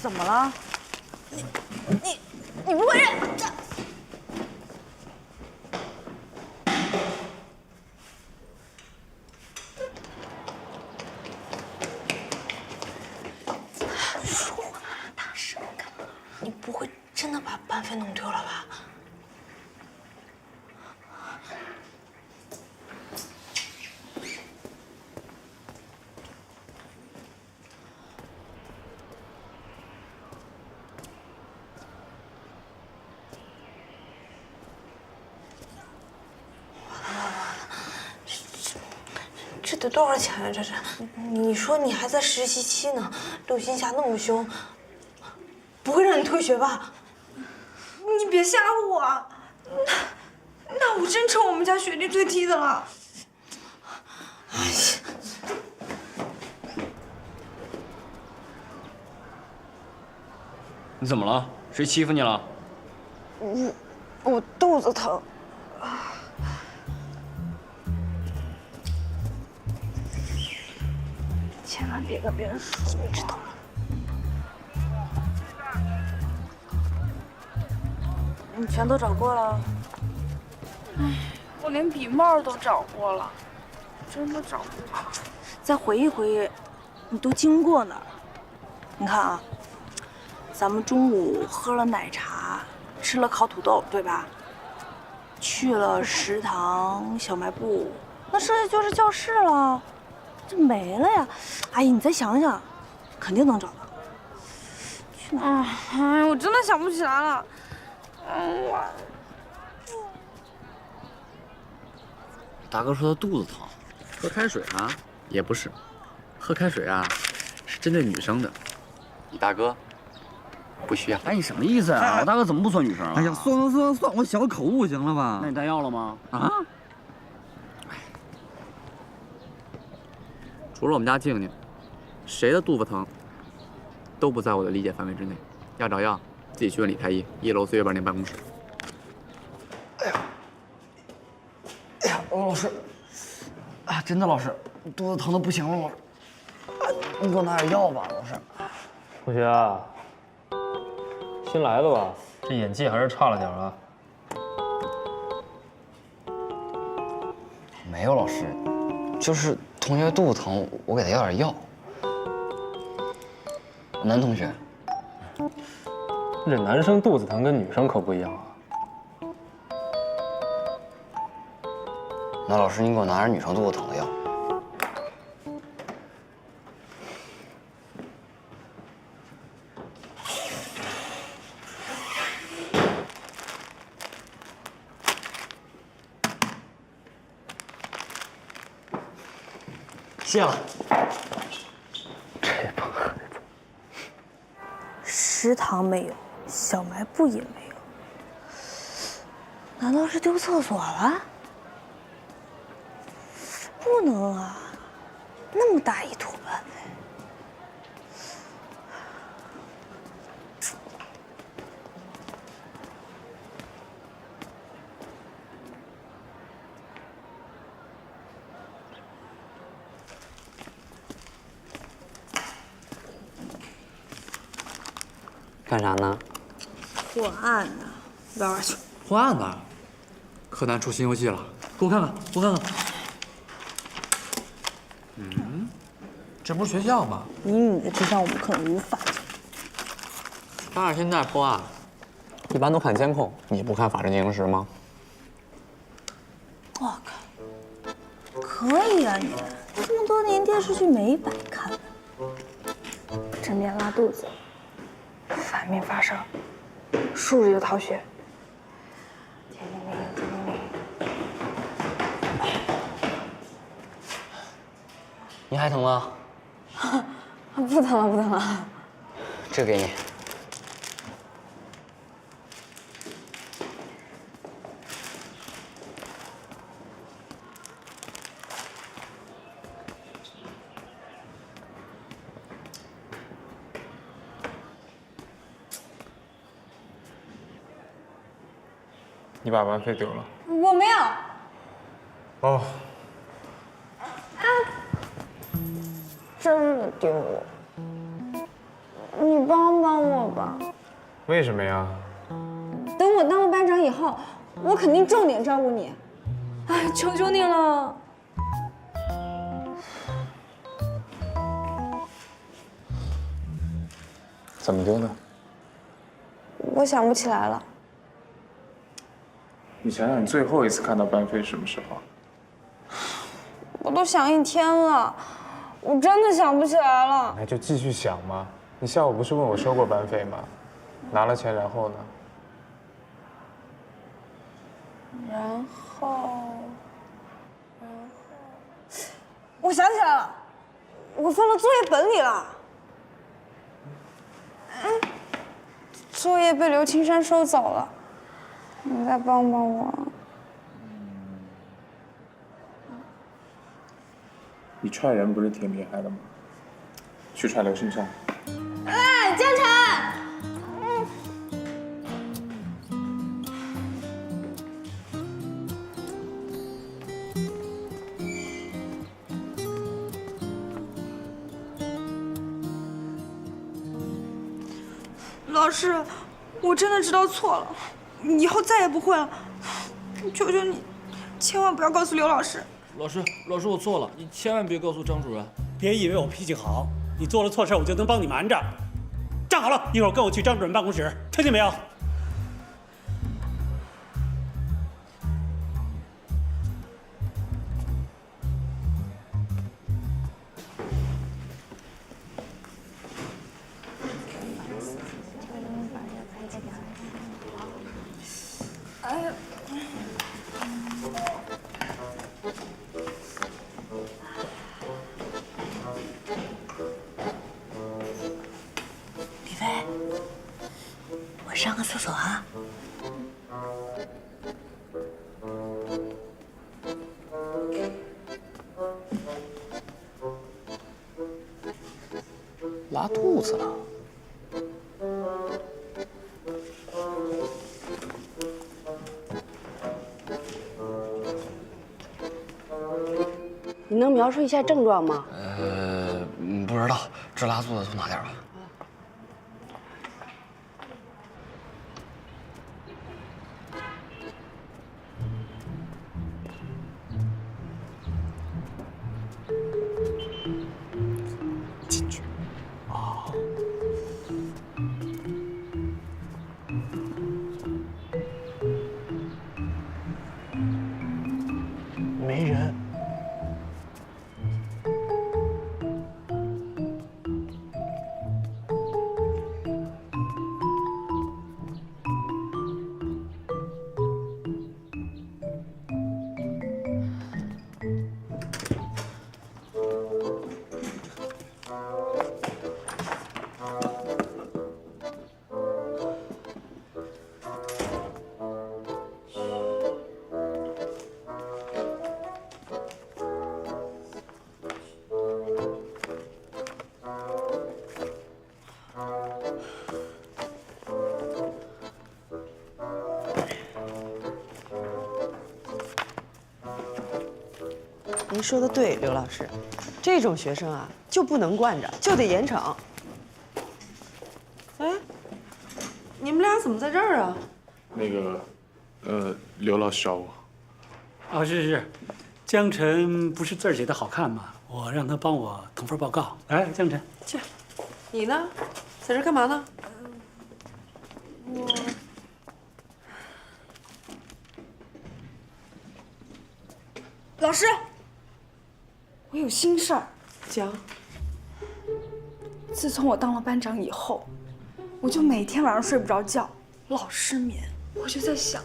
怎么了？你不会认这？说话大声干嘛？你不会真的把班费弄丢了吧？ 这得多少钱啊？这是，你说你还在实习期呢，刘星霞那么凶，不会让你退学吧？你别吓唬我啊！那我真成我们家学历最低的了。哎呀，你怎么了？谁欺负你了？我肚子疼。千万别跟别人说，你知道吗？你全都找过了？哎，我连笔帽都找过了，真的找不到。再回忆回忆，你都经过哪儿？你看啊，咱们中午喝了奶茶，吃了烤土豆，对吧？去了食堂、小卖部，那剩下就是教室了。 这没了呀！哎呀，你再想想，肯定能找到。去哪儿？哎，我真的想不起来了。大哥说他肚子疼，喝开水啊？也不是，喝开水啊，是针对女生的。你大哥不需要。哎，你什么意思啊？我大哥怎么不说女生啊？哎呀，算，我小口误行了吧？那你带药了吗？啊？ 除了我们家静静，谁的肚子疼都不在我的理解范围之内。要找药，自己去问李太医，1楼岁月班那办公室。哎呀，老师，啊，真的老师，肚子疼的不行了，老师，你给我拿点药吧，老师。同学啊，新来的吧？这演技还是差了点啊。没有，老师，就是同学肚子疼，我给他要点药。男同学，这男生肚子疼跟女生可不一样啊。那老师，你给我拿点女生肚子疼的药。谢了。食堂没有，小卖部也没有，难道是丢厕所了？不能啊，那么大一坨班费。干啥呢？破案呢，玩玩去。破案呢？柯南出新游戏了，给我看看，给我看看。这不是学校吗？以你的智商，我们可能无法进。但是现在破案，一般都看监控，你不看《法制进行时》吗？我靠，可以啊你！这么多年电视剧没白看。正面拉肚子，反面发烧，竖着就逃学。天灵灵，天灵灵。你还疼吗？不疼了，不疼了。这给你。你把班费丢了？我没有。哦，真的丢了。你帮帮我吧。为什么呀？等我当了班长以后，我肯定重点照顾你。哎，求求你了。怎么丢的？我想不起来了。你想想，你最后一次看到班飞是什么时候？我都想1天了，我真的想不起来了。那就继续想嘛。你下午不是问我收过班费吗？拿了钱，然后呢？然后，我想起来了，我放到作业本里了。作业被刘青山收走了，你再帮帮我。你踹人不是挺厉害的吗？去踹刘青山。哎，江晨。老师，我真的知道错了，以后再也不会了。求求你，千万不要告诉刘老师。老师，我错了，你千万别告诉张主任。别以为我脾气好，你做了错事我就能帮你瞒着。站好了，一会儿跟我去张主任办公室，听见没有？李飞，我上个厕所啊。拉肚子了。你能描述一下症状吗？不知道，这拉肚子多拿点吧。进去。没人。您说的对，刘老师，这种学生啊就不能惯着，就得严惩。哎，你们俩怎么在这儿啊？那个，刘老师找我。哦，是，江晨不是字儿写的好看吗？我让他帮我誊份报告。来，江晨，去。你呢？在这干嘛呢？老师，我有心事儿。讲。自从我当了班长以后，我就每天晚上睡不着觉，老失眠。我就在想，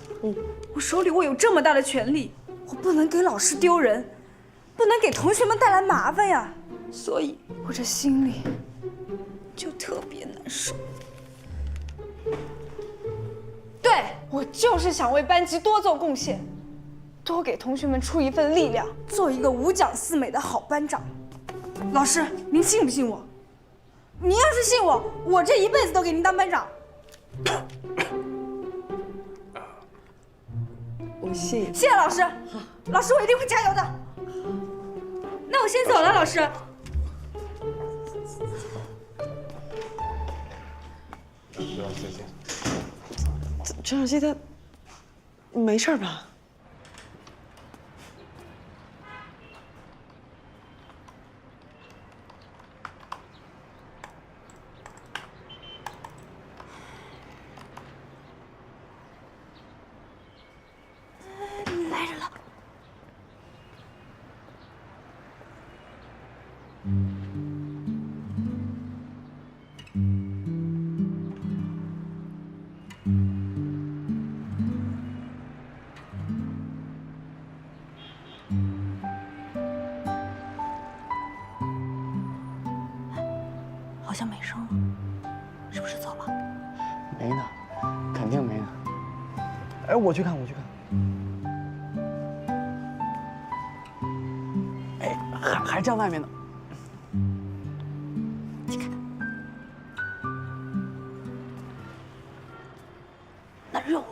我手里握有这么大的权力，我不能给老师丢人，不能给同学们带来麻烦呀。所以，我这心里就特别难受。对，我就是想为班级多做贡献。多给同学们出一份力量，做一个五讲四美的好班长。老师，您信不信我？您要是信我，我这一辈子都给您当班长。我信。谢谢老师，老师，我一定会加油的。那我先走了，老师。自己。陈小希他没事吧？来人了！好像没声了，是不是走了？没呢，肯定没呢。哎，我去看，我去看。哎，还站外面呢。去看，哪儿有人？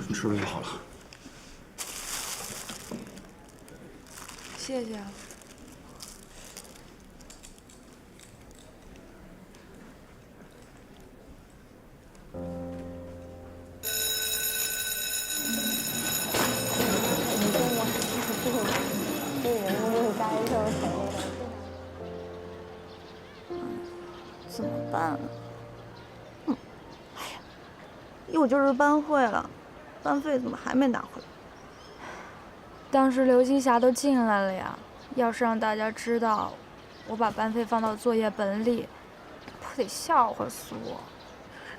你吃了就好了。谢谢啊。怎么办啊？哎呀，又就是班会了，班费怎么还没拿回来？当时刘金霞都进来了呀，要是让大家知道我把班费放到作业本里，不得笑话死我。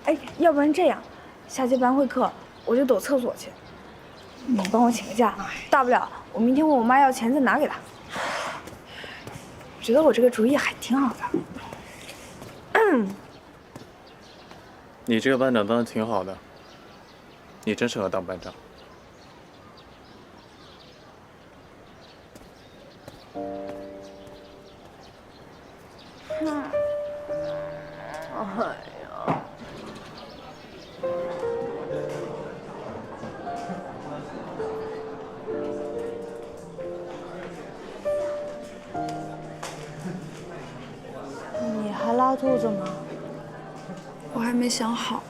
哎，要不然这样，下节班会课我就躲厕所去，你帮我请个假，大不了我明天问我妈要钱再拿给她。我觉得我这个主意还挺好的。你这个班长当的挺好的，你真适合当班长。哎呀，你还拉肚子吗？我还没想好。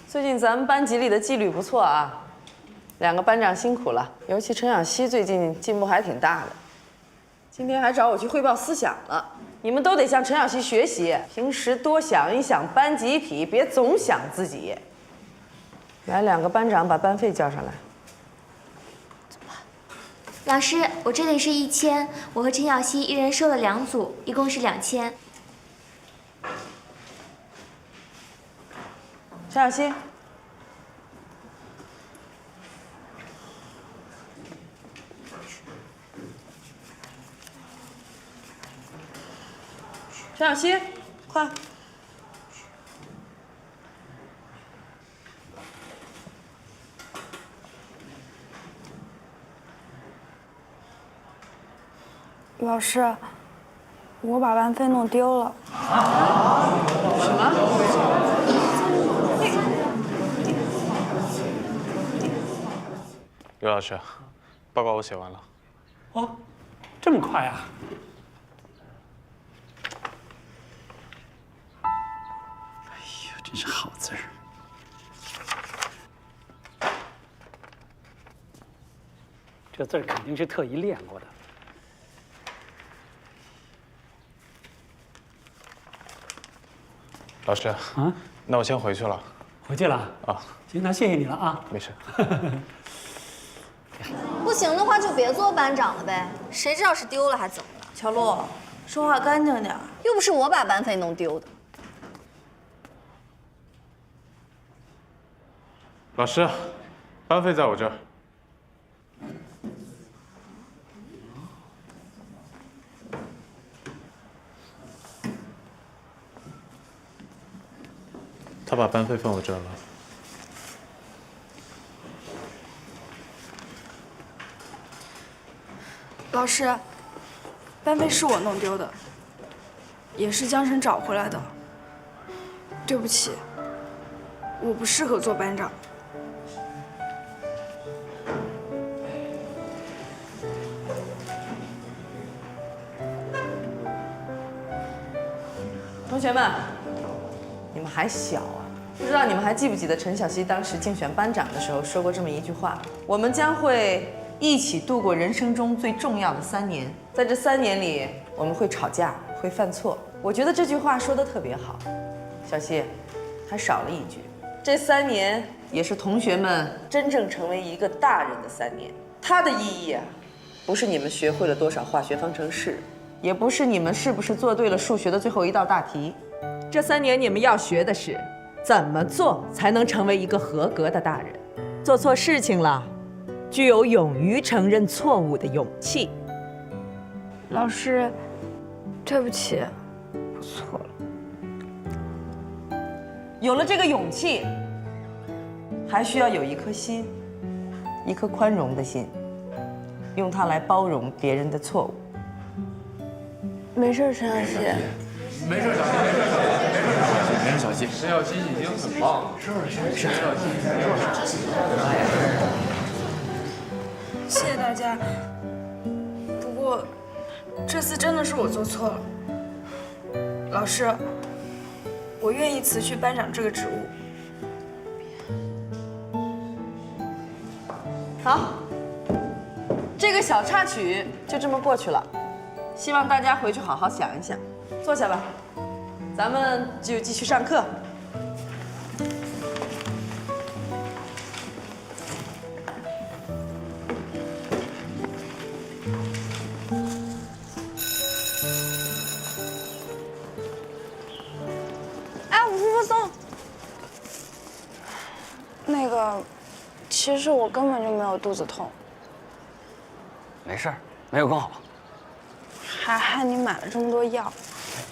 最近咱们班级里的纪律不错啊，两个班长辛苦了，尤其陈小希最近进步还挺大的，今天还找我去汇报思想了。你们都得向陈小希学习，平时多想一想班集体，别总想自己。来，两个班长把班费交上来。老师，我这里是1000，我和陈小希一人收了2组，一共是2000。陈小希，陈小希，快！老师，我把班费弄丢了。什么？刘老师，报告我写完了。哦，这么快啊？哎呀，真是好字儿。这字儿肯定是特意练过的。老师啊，那我先回去了。回去了啊？行，那谢谢你了啊。没事。不行的话就别做班长了呗，谁知道是丢了还怎么了？乔璐，说话干净点。又不是我把班费弄丢的。老师，班费在我这儿。他把班费放我这儿了。老师，班费是我弄丢的，也是江晨找回来的。对不起，我不适合做班长。同学们，你们还小啊，不知道你们还记不记得陈小希当时竞选班长的时候说过这么一句话：我们将会一起度过人生中最重要的3年，在这3年里，我们会吵架，会犯错。我觉得这句话说得特别好。小希，还少了一句，这3年也是同学们真正成为一个大人的3年。它的意义啊，不是你们学会了多少化学方程式，也不是你们是不是做对了数学的最后一道大题。这3年你们要学的是，怎么做才能成为一个合格的大人。做错事情了，具有勇于承认错误的勇气。老师，对不起，我错了。有了这个勇气，还需要有一颗心，一颗宽容的心，用它来包容别人的错误。没事，陈小希。没事，小希，没事，没事，小希。陈小希已经很棒了。是。谢谢大家。不过，这次真的是我做错了。老师，我愿意辞去班长这个职务。好，这个小插曲就这么过去了。希望大家回去好好想一想。坐下吧，咱们就继续上课。哎，我不送。那个，其实我根本就没有肚子痛，没事，没有更好。还害你买了这么多药。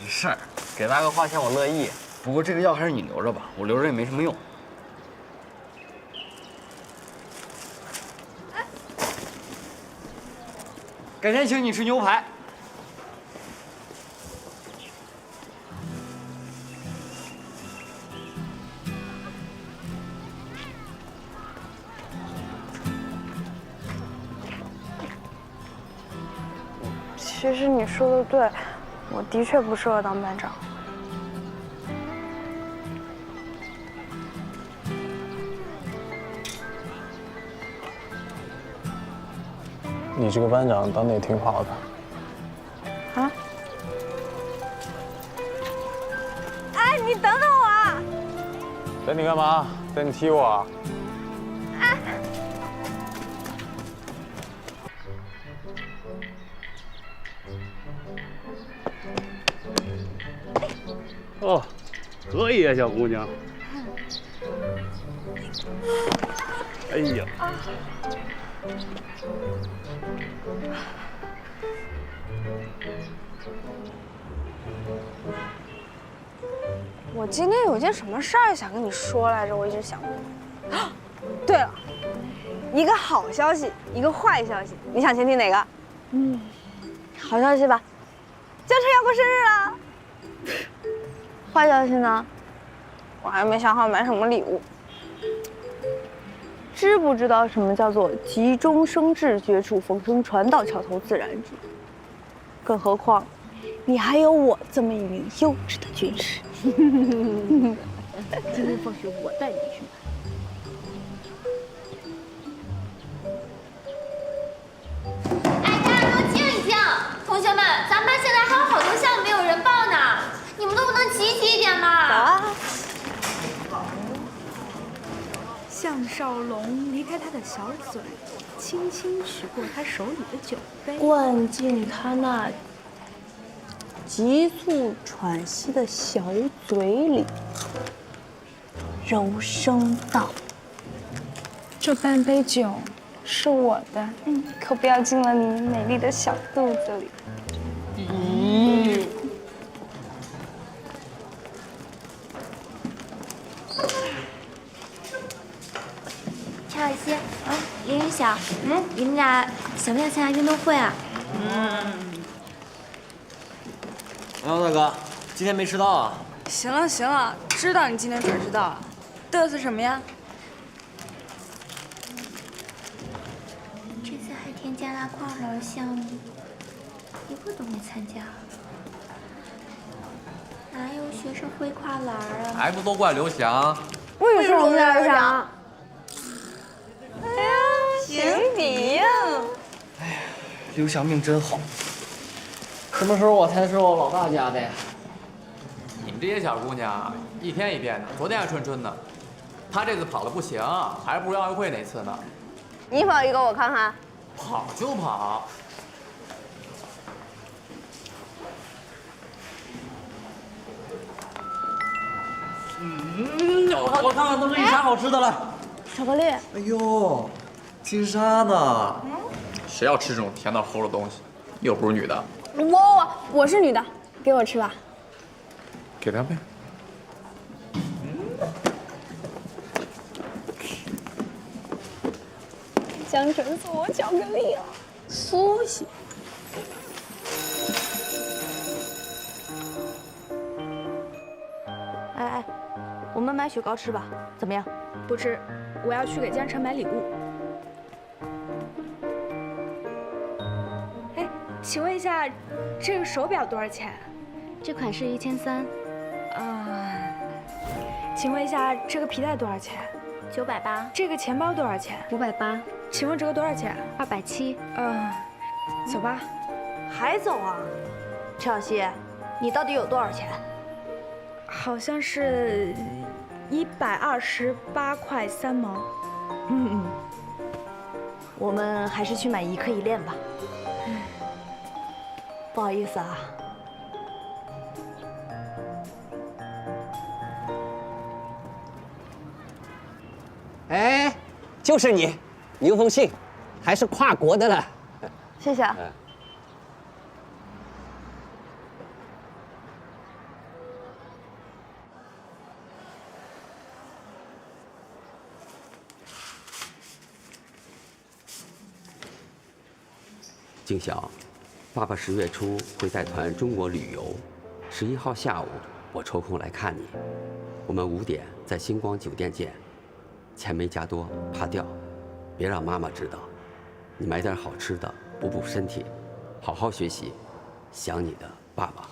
没事，给大哥花钱我乐意。不过这个药还是你留着吧，我留着也没什么用。改天请你吃牛排。其实你说的对，我的确不适合当班长。你这个班长当的也挺好的。啊？哎，你等等我啊！等你干嘛？等你踢我啊？哎。哦，可以啊，小姑娘。哎呀！我今天有件什么事儿想跟你说来着，我一直想不通。啊，对了，一个好消息，一个坏消息，你想先听哪个？好消息吧，江晨要过生日了。坏消息呢？我还没想好买什么礼物。知不知道什么叫做急中生智，绝处逢生，船到桥头自然直？更何况，你还有我这么一名优质的军师。今天放学我带你去买。哎，大家都静一静，同学们，咱班现在还有好多项没有人报呢，你们都不能积极一点吗？走啊！项少龙离开他的小嘴，轻轻取过他手里的酒杯，灌进他那急促喘息的小嘴里，柔声道：“这半杯酒是我的，可不要进了你美丽的小肚子里。”陈小希，林云晓，你们俩想不想参加运动会啊？杨大哥，今天没迟到啊？行了行了，知道你今天准时到，嘚瑟什么呀？这次海天加大跨栏项目，一个都没参加，哪有学生会跨栏啊？还不都怪刘翔？为什么我们俩刘翔？哎呀，情敌呀！刘翔命真好。什么时候我才是我老大家的呀？你们这些小姑娘一天一变的，昨天还春春呢。她这次跑的不行，还不如奥运会那次呢。你跑一个我看看。跑就跑。我看看都是啥好吃的了。巧克力。哎呦，金沙呢？谁要吃这种甜到齁的东西？又不是女的。我是女的，给我吃吧。给她呗。江晨送我巧克力了，苏西。哎，我们买雪糕吃吧，怎么样？不吃，我要去给江晨买礼物。哎，请问一下，这个手表多少钱？这款是1300。请问一下，这个皮带多少钱？980。这个钱包多少钱？580。请问这个多少钱？270。走吧。还走啊？陈小希，你到底有多少钱？好像是128块3毛。我们还是去买1克1链吧。不好意思啊。哎，就是你，一封信，还是跨国的呢。谢谢。静晓，爸爸10月初会带团中国旅游，11号下午我抽空来看你，我们5点在星光酒店见。钱没加多，怕掉，别让妈妈知道。你买点好吃的，补补身体，好好学习。想你的爸爸。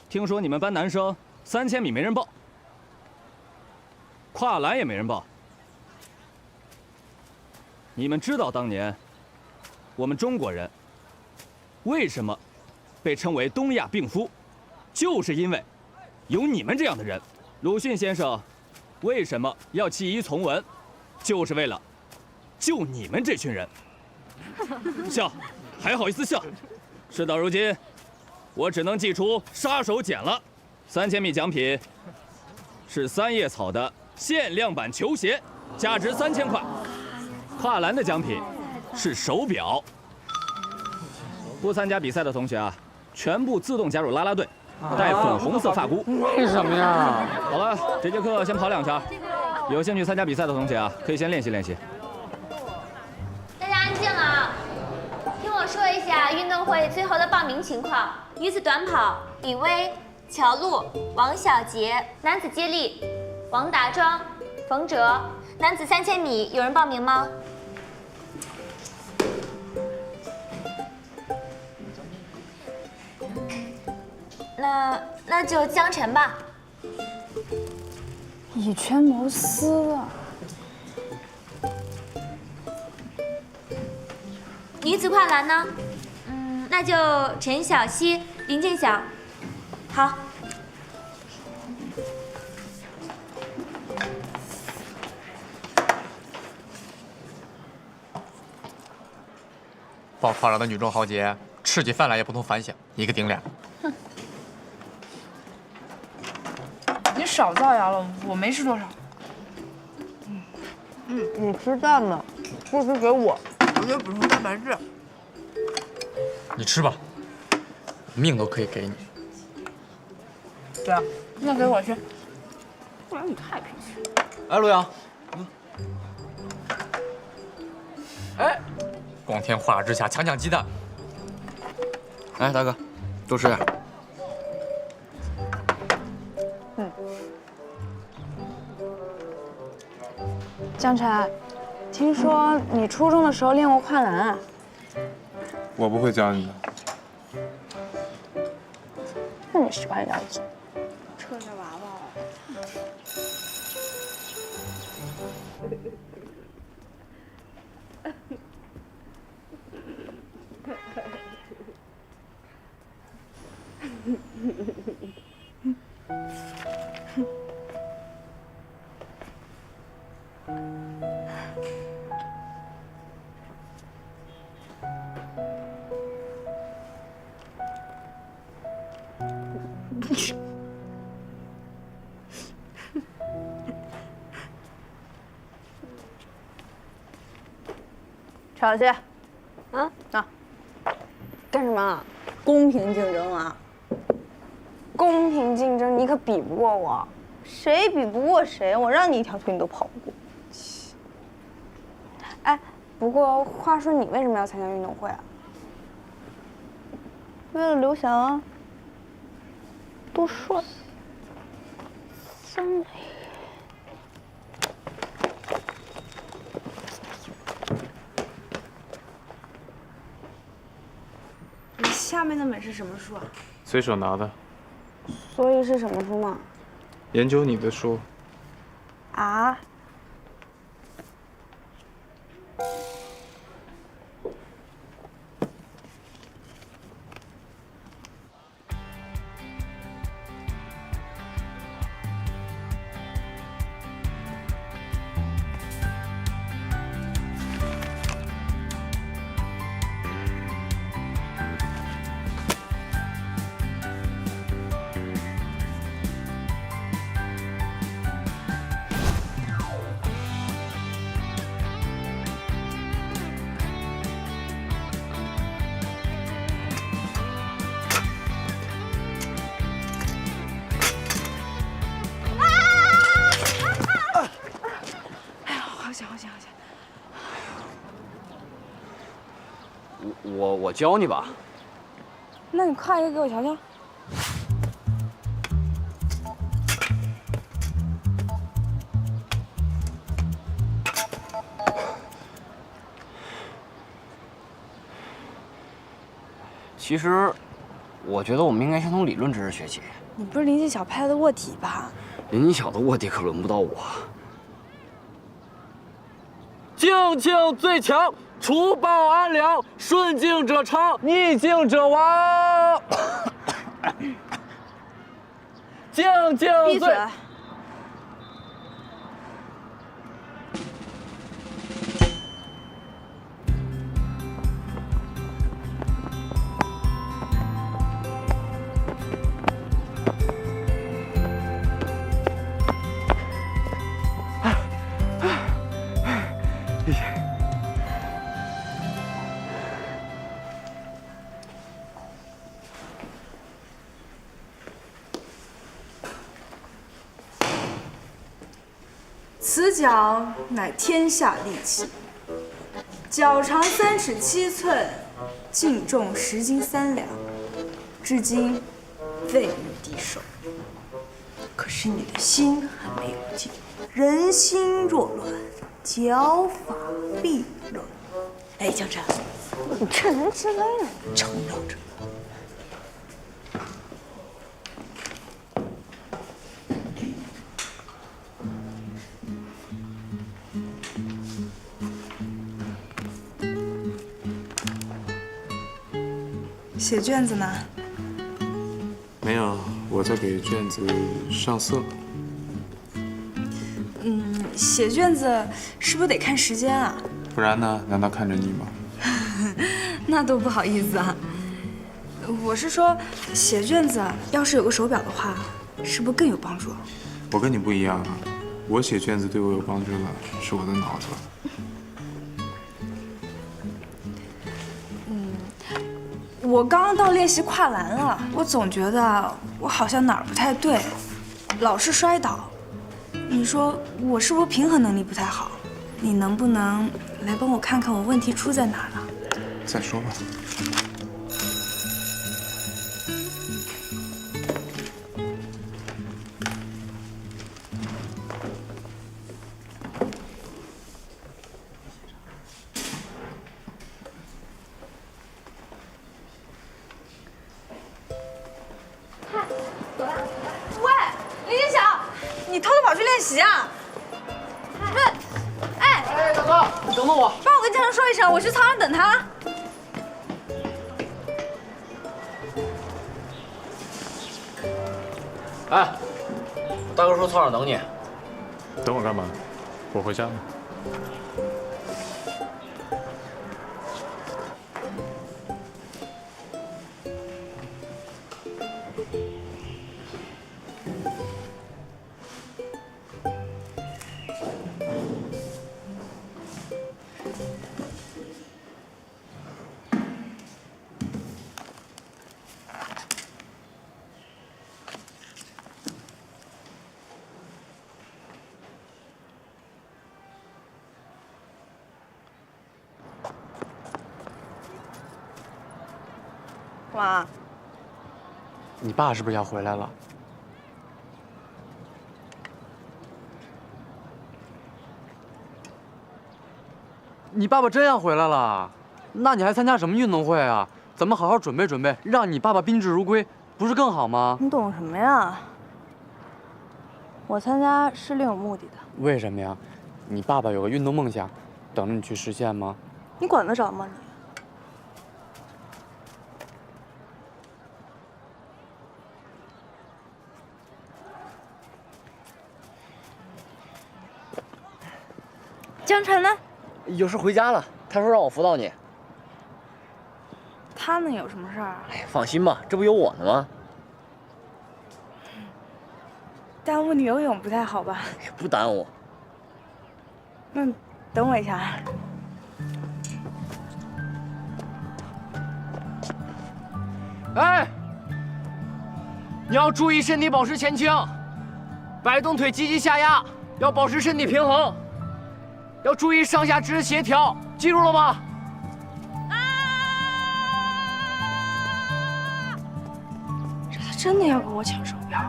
听说你们班男生3000米没人报，跨栏也没人报。你们知道当年我们中国人为什么被称为东亚病夫？就是因为有你们这样的人。鲁迅先生为什么要弃医从文？就是为了救你们这群人。笑，还好意思笑？事到如今，我只能祭出杀手锏了。3000米奖品是3叶草的限量版球鞋，价值3000块。跨栏的奖品是手表。不参加比赛的同学啊，全部自动加入啦啦队。带粉红色发箍。为什么呀？好了，这节课先跑2圈。有兴趣参加比赛的同学啊，可以先练习练习。大家安静啊！听我说一下运动会最后的报名情况：女子短跑，李薇、乔璐、王小杰；男子接力，王达庄、冯哲；男子3000米，有人报名吗？那就江晨吧。以权谋私啊！女子跨栏呢？那就陈小希、林静晓。好。暴发了的女中豪杰，吃起饭来也不同凡响，一个顶俩。哼！你少造谣了，我没吃多少。你吃蛋的，不吃给我，我得补充蛋白质。你吃吧，命都可以给你。对啊，那给我去。不然你太平时。哎，陆阳。哎，光天化日之下强抢鸡蛋。来，大哥，多吃点。江晨，听说你初中的时候练过跨栏啊？我不会教你的。那你喜欢了解？扯着娃娃。小谢，干什么？公平竞争啊！公平竞争，你可比不过我。谁比不过谁？我让你一条腿你都跑不过。哎，不过话说你为什么要参加运动会啊？为了刘翔啊。多帅！真美。你下面那本是什么书啊？随手拿的。所以是什么书嘛？研究你的书。啊？我教你吧。那你跨一个给我瞧瞧。其实，我觉得我们应该先从理论知识学起。你不是林技巧拍的卧底吧？林技巧的卧底可轮不到我。境庆最强，除暴安良，顺境者昌，逆境者亡。境庆闭嘴！此脚乃天下利器，脚长3尺7寸，净重10斤3两，至今未遇敌手。可是你的心还没有静，人心若乱，脚法必乱。哎，江辰，你趁人之危呢，撑腰着。写卷子呢？没有，我在给卷子上色。写卷子是不是得看时间啊？不然呢？难道看着你吗？那都不好意思啊。我是说，写卷子要是有个手表的话，是不是更有帮助？我跟你不一样啊，我写卷子对我有帮助的是我的脑子。我刚刚到练习跨栏了，我总觉得我好像哪儿不太对，老是摔倒。你说我是不是平衡能力不太好？你能不能来帮我看看我问题出在哪儿了？再说吧。喂，林金晓，你偷偷跑去练习啊？不是，哎，大哥，你等等我。帮我跟江城说一声，我去操场等他。哎，大哥说操场等你。等我干嘛？我回家了。干嘛？你爸是不是要回来了？你爸爸真要回来了？那你还参加什么运动会啊？咱们好好准备准备，让你爸爸宾至如归，不是更好吗？你懂什么呀？我参加是另有目的的。为什么呀？你爸爸有个运动梦想，等着你去实现吗？你管得着吗你？江晨呢？有事回家了，他说让我辅导你。他能有什么事儿啊？哎，放心吧，这不有我呢吗？耽误你游泳不太好吧？不耽误。那等我一下。哎，你要注意身体保持前倾，摆动腿积极下压，要保持身体平衡，要注意上下肢协调，记住了吗？这他真的要跟我抢手表？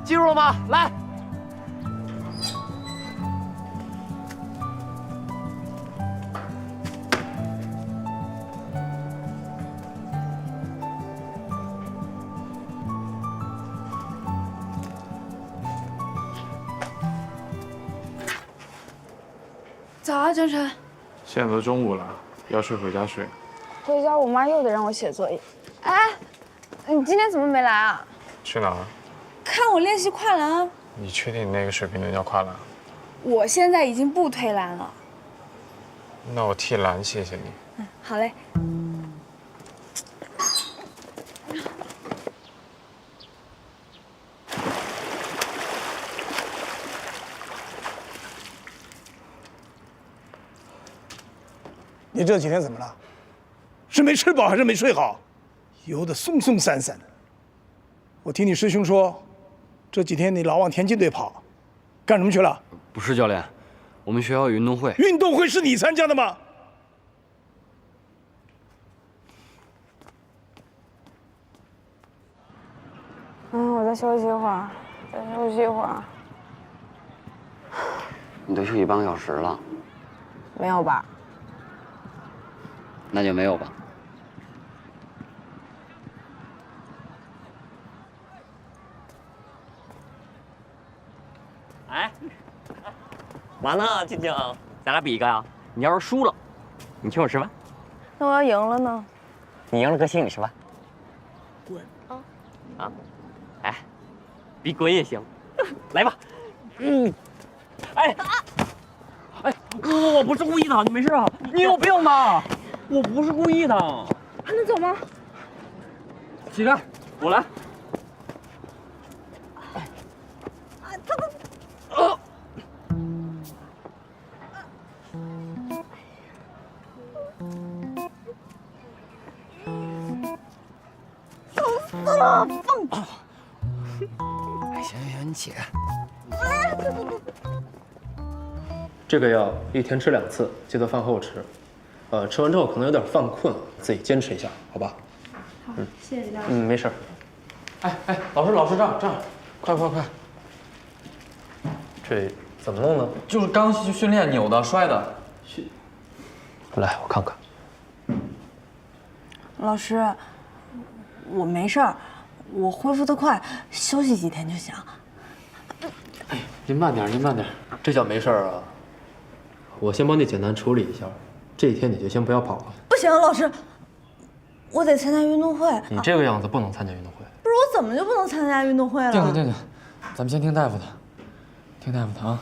记住了吗？来。早啊，江晨。现在都中午了，要睡回家睡。回家我妈又得让我写作业。哎，你今天怎么没来啊？去哪儿？看我练习跨栏啊。你确定你那个水平能叫跨栏？我现在已经不推栏了。那我替栏谢谢你。嗯，好嘞。你这几天怎么了？是没吃饱还是没睡好？游得松松散散的。我听你师兄说，这几天你老往田径队跑，干什么去了？不是教练，我们学校有运动会。运动会是你参加的吗？我再休息一会儿，再休息一会儿。你都休息半个小时了。没有吧？那就没有吧。哎，完了，静静，咱俩比一个呀？你要是输了，你请我吃饭；那我要赢了呢？你赢了，哥请你吃饭。滚！啊？哎，比滚也行，来吧。哎，我不是故意的，你没事啊？你有病吧？我不是故意的。还能走吗？起开，我来。放！哎，行，你起开。这个药1天吃2次，记得饭后吃。吃完之后可能有点犯困，自己坚持一下，好吧？好，谢谢李老师。没事儿。哎，老师，这样，快！这怎么弄的？就是刚去训练扭的、摔的。来，我看看。老师，我没事儿，我恢复得快，休息几天就行。您慢点，这叫没事儿啊。我先帮你简单处理一下，这一天你就先不要跑了。不行，老师，我得参加运动会。你这个样子不能参加运动会。不是我怎么就不能参加运动会了？定，咱们先听大夫的，啊。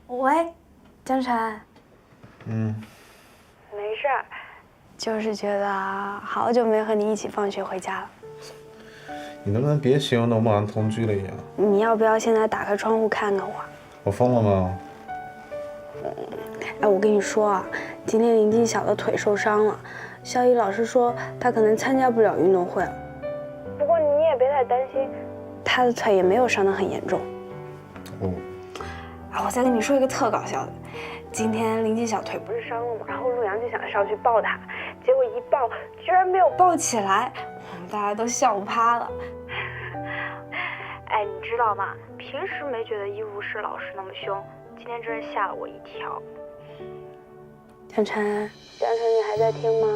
喂，江晨。没事儿，就是觉得好久没和你一起放学回家了。你能不能别形容的我们好像同居了一样？你要不要现在打开窗户看看我？我疯了吗？哎，我跟你说啊，今天林静晓的腿受伤了，肖一老师说他可能参加不了运动会了。不过你也别太担心，他的腿也没有伤得很严重。哦。啊，我再跟你说一个特搞笑的，今天林静晓腿不是伤了吗？然后陆阳就想上去抱她，结果一抱居然没有抱起来，我们大家都笑趴了。哎，你知道吗？平时没觉得医务室老师那么凶，今天真是吓了我一跳。江晨，你还在听吗？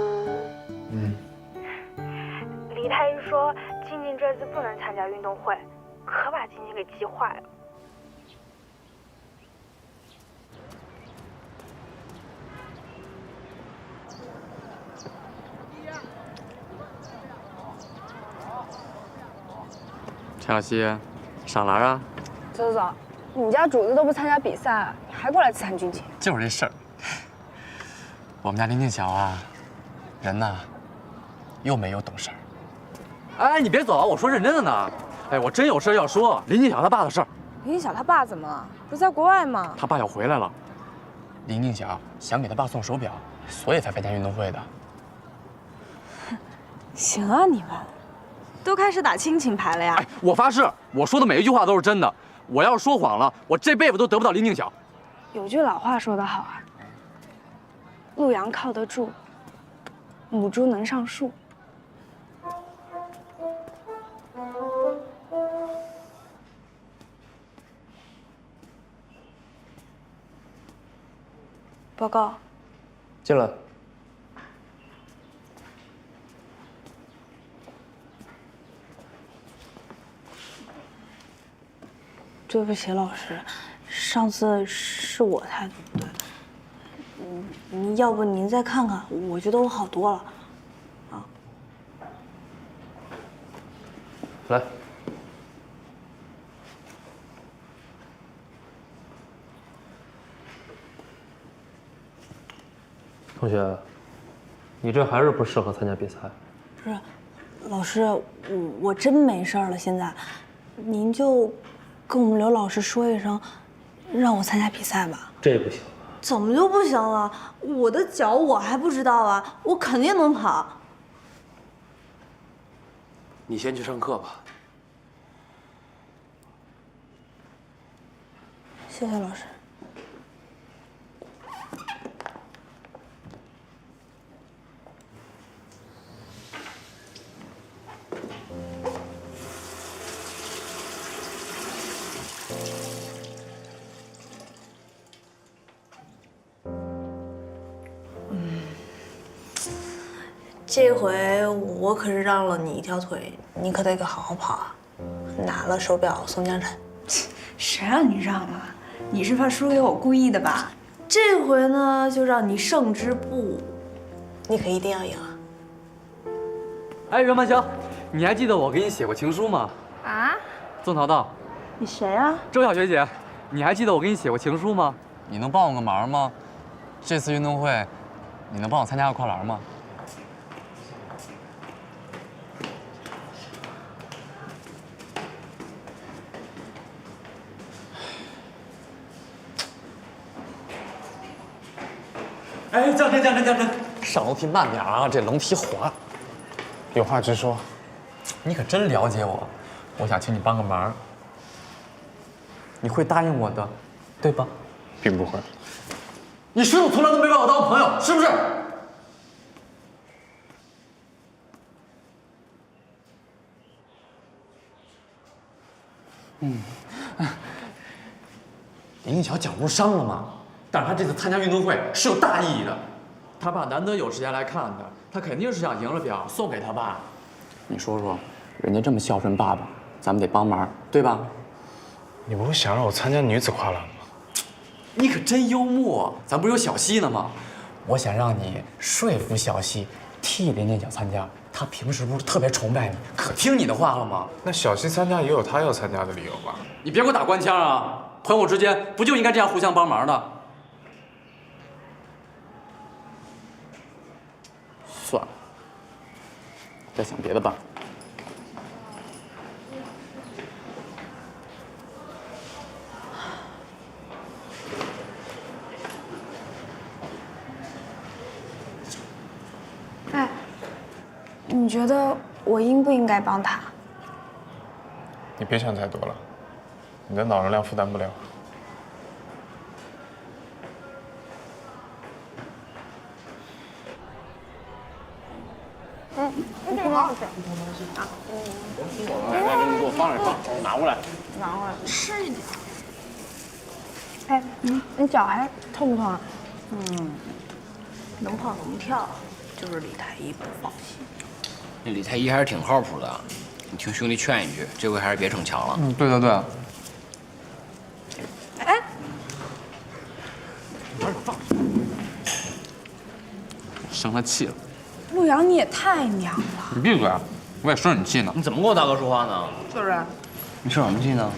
李太医说静静这次不能参加运动会，可把静静给急坏了。陈小希，上篮啊！走，你家主子都不参加比赛，你还过来刺探军情？就是这事儿。我们家林静晓啊，人呐，又美又懂事儿。哎，你别走啊！我说认真的呢。哎，我真有事要说，林静晓他爸的事儿。林静晓他爸怎么了？不是在国外吗？他爸要回来了。林静晓想给他爸送手表，所以才参加运动会的。行啊，你们都开始打亲情牌了呀？哎，我发誓，我说的每一句话都是真的。我要是说谎了，我这辈子都得不到林静晓。有句老话说得好啊，陆阳靠得住，母猪能上树。报告。进来。对不起，老师，上次是我态度不对。要不您再看看，我觉得我好多了。啊。来。同学，你这还是不适合参加比赛。不是，老师，我真没事了。现在，您就跟我们刘老师说一声，让我参加比赛吧。这不行。怎么就不行了？我的脚我还不知道啊，我肯定能跑。你先去上课吧。谢谢老师。这回我可是让了你一条腿，你可得给好好跑啊！拿了手表送江晨。谁让你让了？你是怕输给我故意的吧？这回呢，就让你胜之不武，你可一定要赢啊！哎，任曼香，你还记得我给你写过情书吗？啊？宋淘淘，你谁啊？周小学姐，你还记得我给你写过情书吗？你能帮我个忙吗？这次运动会，你能帮我参加个跨栏吗？哎，江晨，上楼梯慢点啊，这楼梯滑。有话直说。你可真了解我，我想请你帮个忙。你会答应我的，对吧？并不会。你是不是从来都没把我当朋友，是不是？林一桥脚不是伤了吗？但是他这次参加运动会是有大意义的，他爸难得有时间来看他，他肯定是想赢了表送给他爸。你说说，人家这么孝顺爸爸，咱们得帮忙，对吧？你不会想让我参加女子跨栏吗？你可真幽默，咱不是有小西呢吗？我想让你说服小西，替林建晓参加。他平时不是特别崇拜你，可听你的话了吗？那小西参加也有他要参加的理由吧？你别给我打官腔啊！朋友之间不就应该这样互相帮忙的？算了，再想别的办法。哎，你觉得我应不应该帮他？你别想太多了，你的脑容量负担不了。你不好吃。来，你给我放着，拿过来。拿过来，吃一点。哎，你脚还痛不痛啊？能跑能跳，就是李太医不放心。那李太医还是挺靠谱的，你听兄弟劝一句，这回还是别逞强了。对。哎，生他气了。陆阳，你也太娘了。你闭嘴！我也生你气呢。你怎么跟我大哥说话呢？就是。你生什么气呢？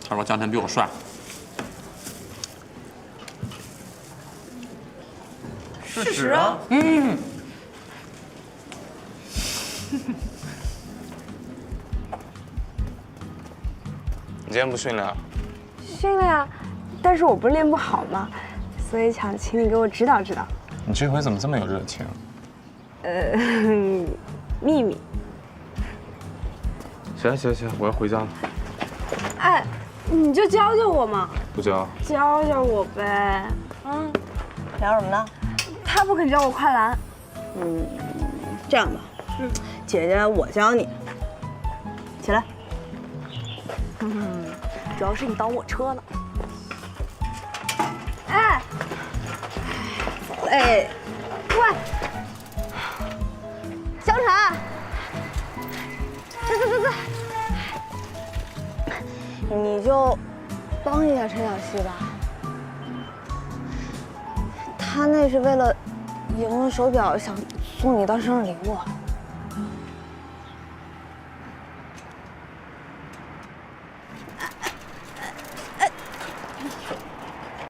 他说江晨比我帅。事实啊。你今天不训练啊？训练啊，但是我不是练不好吗？所以想请你给我指导指导。你这回怎么这么有热情？秘密。行，我要回家了。哎，你就教教我嘛。不教。教教我呗。聊什么呢？他不肯教我跨栏。这样吧，姐姐我教你。起来。主要是你挡我车呢。哎，走嘞。喂，江晨，走。你就帮一下陈小希吧。他那是为了赢了手表，想送你当生日礼物。